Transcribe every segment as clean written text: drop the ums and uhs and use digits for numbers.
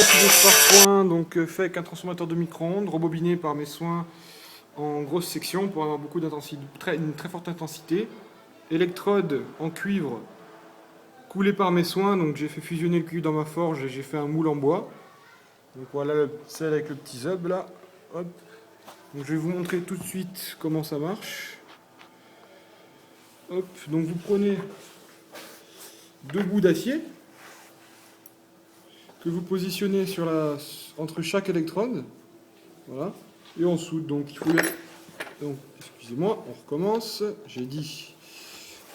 climatiseur par point, donc fait avec un transformateur de micro-ondes, rembobiné par mes soins en grosse section pour avoir beaucoup d'intensité, une très forte intensité. Électrode en cuivre coulée par mes soins, donc j'ai fait fusionner le cuivre dans ma forge et j'ai fait un moule en bois. Donc voilà celle avec le petit zub là. Hop. Donc je vais vous montrer tout de suite comment ça marche. Hop. Donc vous prenez deux bouts d'acier que vous positionnez entre chaque électrode. Voilà. Et on soude. Donc il faut donc excusez-moi, on recommence. J'ai dit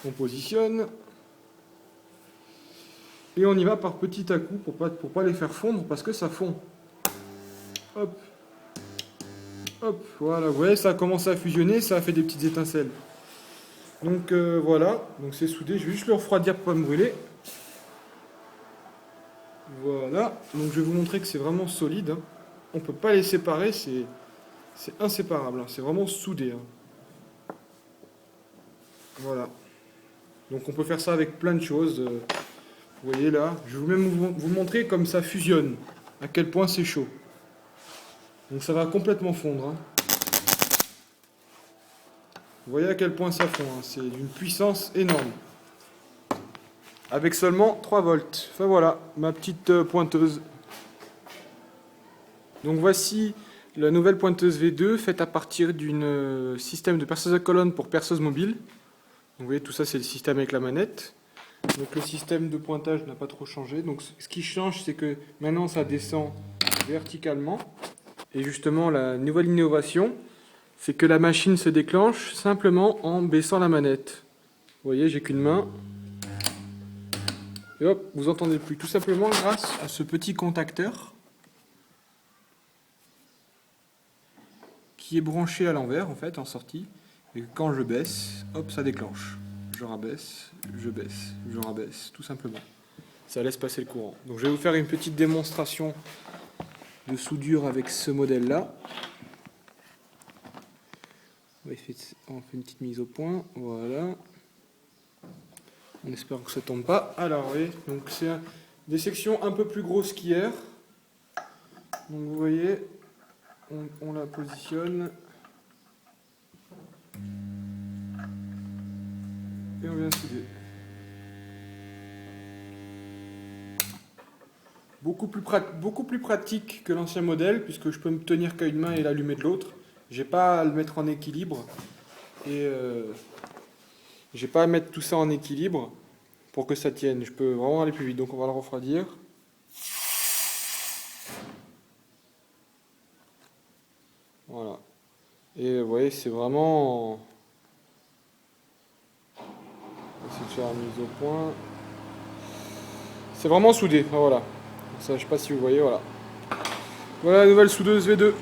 on positionne. Et on y va par petit à coup pour pas les faire fondre parce que ça fond. Hop. Hop, voilà, vous voyez, ça a commencé à fusionner, ça a fait des petites étincelles. Donc voilà, donc c'est soudé, je vais juste le refroidir pour pas me brûler. Voilà, donc je vais vous montrer que c'est vraiment solide. Hein. On ne peut pas les séparer, c'est inséparable, hein. C'est vraiment soudé. Hein. Voilà. Donc on peut faire ça avec plein de choses. Vous voyez là, je vais même vous montrer comme ça fusionne, à quel point c'est chaud. Donc ça va complètement fondre. Hein. Vous voyez à quel point ça fond, hein. C'est d'une puissance énorme. Avec seulement 3 volts. Enfin voilà, ma petite pointeuse. Donc voici la nouvelle pointeuse V2 faite à partir d'un système de perceuse à colonne pour perceuse mobile. Donc vous voyez, tout ça c'est le système avec la manette. Donc le système de pointage n'a pas trop changé. Donc ce qui change, c'est que maintenant ça descend verticalement. Et justement, la nouvelle innovation, c'est que la machine se déclenche simplement en baissant la manette. Vous voyez, j'ai qu'une main. Et hop, vous entendez plus. Tout simplement grâce à ce petit contacteur qui est branché à l'envers, en fait, en sortie. Et quand je baisse, hop, ça déclenche. Je rabaisse, je rabaisse, tout simplement. Ça laisse passer le courant. Donc je vais vous faire une petite démonstration de soudure avec ce modèle-là. On fait une petite mise au point, voilà. On espère que ça ne tombe pas. Alors oui, donc c'est des sections un peu plus grosses qu'hier. Donc vous voyez, on la positionne. Et on vient souder. Beaucoup plus pratique que l'ancien modèle, puisque je peux me tenir qu'à une main et l'allumer de l'autre. J'ai pas à le mettre en équilibre. Et j'ai pas à mettre tout ça en équilibre pour que ça tienne. Je peux vraiment aller plus vite. Donc on va le refroidir. Voilà. Et vous voyez, c'est vraiment... On va essayer de faire la mise au point. C'est vraiment soudé. Voilà. Ça, je sais pas si vous voyez, voilà. Voilà la nouvelle soudeuse V2.